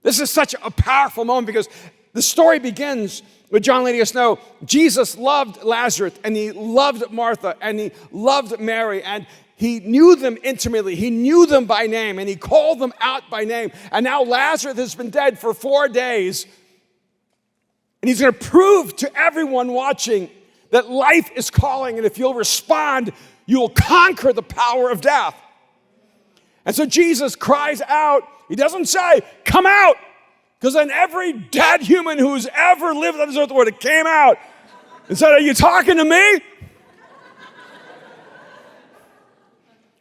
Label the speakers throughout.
Speaker 1: This is such a powerful moment because the story begins with John letting us know Jesus loved Lazarus, and he loved Martha, and he loved Mary, and he knew them intimately. He knew them by name, and he called them out by name. And now Lazarus has been dead for 4 days, and he's going to prove to everyone watching that life is calling, and if you'll respond, you will conquer the power of death. And so Jesus cries out. He doesn't say, come out, because then every dead human who's ever lived on this earth would have came out and said, are you talking to me?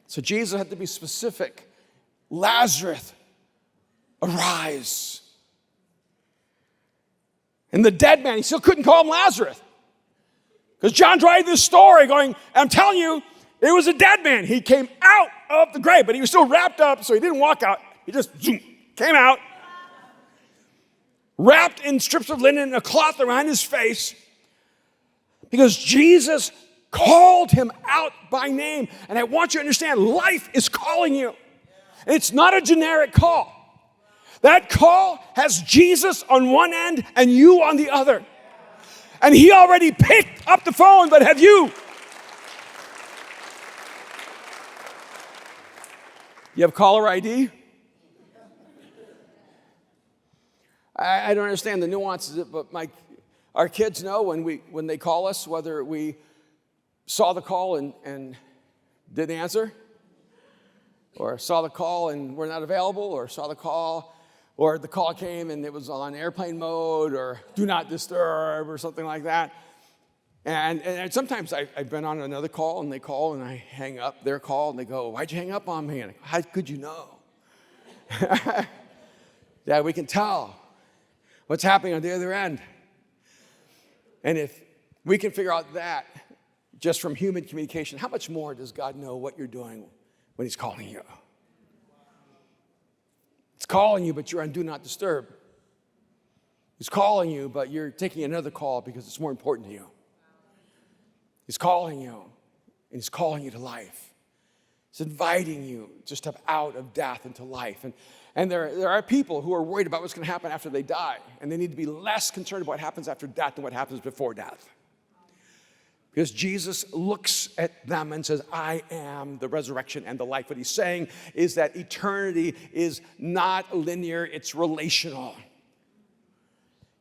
Speaker 1: So Jesus had to be specific. Lazarus, arise. And the dead man, he still couldn't call him Lazarus. Because John's writing this story going, I'm telling you, it was a dead man. He came out of the grave, but he was still wrapped up, so he didn't walk out. He just came out, wrapped in strips of linen and a cloth around his face, because Jesus called him out by name. And I want you to understand, life is calling you. And it's not a generic call. That call has Jesus on one end and you on the other. And he already picked up the phone, but have you? You have caller ID? I don't understand the nuances, but our kids know when they call us whether we saw the call and didn't answer, or saw the call and we're not available, or saw the call, or the call came and it was on airplane mode, or do not disturb, or something like that. And sometimes I've been on another call and they call and I hang up their call and they go, why'd you hang up on me? And I go, how could you know? Yeah, we can tell what's happening on the other end. And if we can figure out that just from human communication, how much more does God know what you're doing when he's calling you? It's calling you, but you're on do not disturb. He's calling you, but you're taking another call because it's more important to you. He's calling you, and he's calling you to life. He's inviting you to step out of death into life. And there are people who are worried about what's going to happen after they die, and they need to be less concerned about what happens after death than what happens before death. Because Jesus looks at them and says, I am the resurrection and the life. What he's saying is that eternity is not linear, it's relational.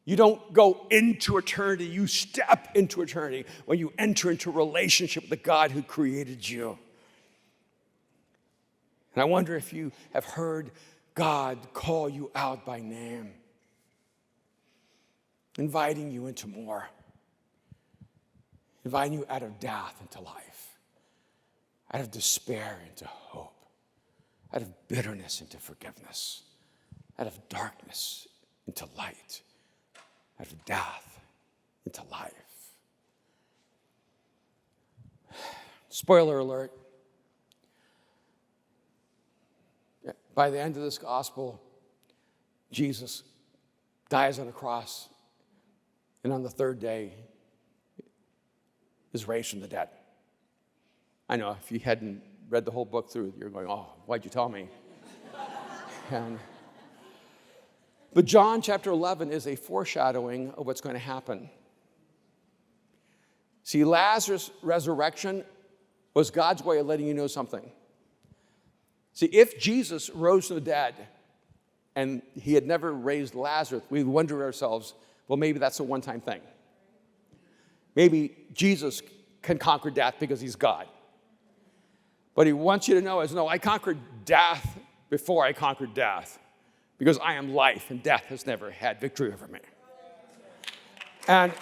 Speaker 1: You don't go into eternity, you step into eternity when you enter into a relationship with the God who created you. And I wonder if you have heard God call you out by name, inviting you into more, inviting you out of death into life, out of despair into hope, out of bitterness into forgiveness, out of darkness into light, out of death into life. Spoiler alert. By the end of this gospel, Jesus dies on a cross, and on the third day is raised from the dead. I know, if you hadn't read the whole book through, you're going, oh, why'd you tell me? But John chapter 11 is a foreshadowing of what's going to happen. See, Lazarus' resurrection was God's way of letting you know something. See, if Jesus rose from the dead and he had never raised Lazarus, we wonder to ourselves, well, maybe that's a one-time thing. Maybe Jesus can conquer death because he's God. But he wants you to know, no, I conquered death before I conquered death, because I am life and death has never had victory over me. And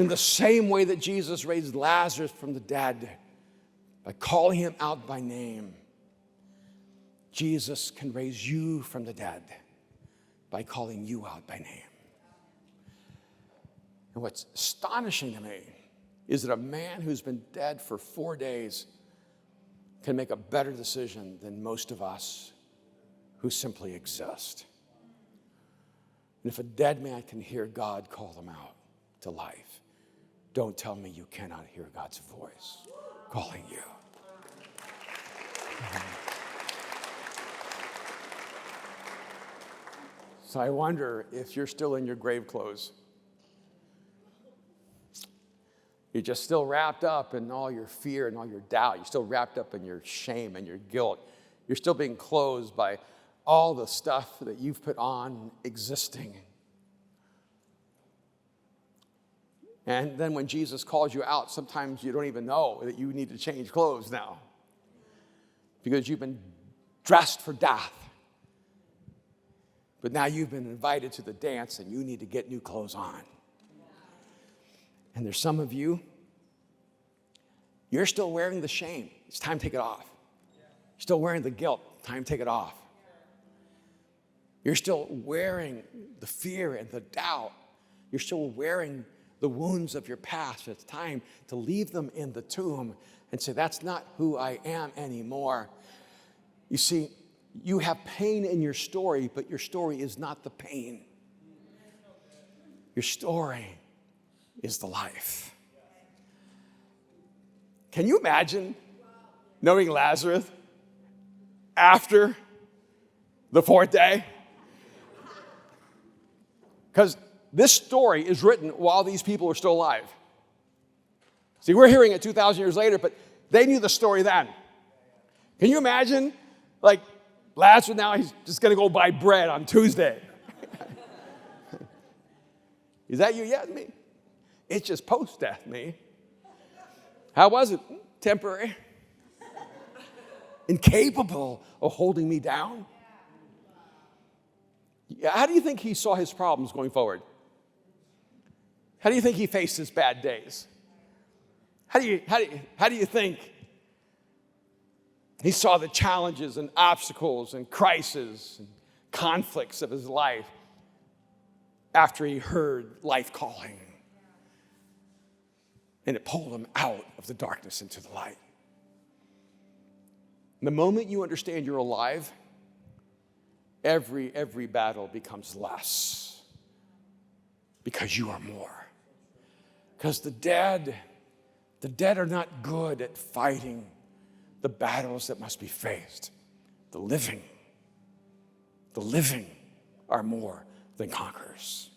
Speaker 1: in the same way that Jesus raised Lazarus from the dead by calling him out by name, Jesus can raise you from the dead by calling you out by name. And what's astonishing to me is that a man who's been dead for 4 days can make a better decision than most of us who simply exist. And if a dead man can hear God call them out to life, don't tell me you cannot hear God's voice calling you. So I wonder if you're still in your grave clothes. You're just still wrapped up in all your fear and all your doubt. You're still wrapped up in your shame and your guilt. You're still being clothed by all the stuff that you've put on existing. And then when Jesus calls you out, sometimes you don't even know that you need to change clothes now, because you've been dressed for death. But now you've been invited to the dance and you need to get new clothes on. And there's some of you, you're still wearing the shame. It's time to take it off. You're still wearing the guilt. Time to take it off. You're still wearing the fear and the doubt. You're still wearing the wounds of your past. It's time to leave them in the tomb and say, that's not who I am anymore. You see, you have pain in your story, but your story is not the pain. Your story is the life. Can you imagine knowing Lazarus after the fourth day? Because this story is written while these people are still alive. See, we're hearing it 2,000 years later, but they knew the story then. Can you imagine, like, Lazarus now, he's just going to go buy bread on Tuesday. Is that you? Yeah, me. It's just post-death, me. How was it? Temporary. Incapable of holding me down. How do you think he saw his problems going forward? How do you think he faced his bad days? How do you think he saw the challenges and obstacles and crises and conflicts of his life after he heard life calling? And it pulled him out of the darkness into the light. The moment you understand you're alive, every battle becomes less, because you are more. Because the dead are not good at fighting the battles that must be faced. The living are more than conquerors.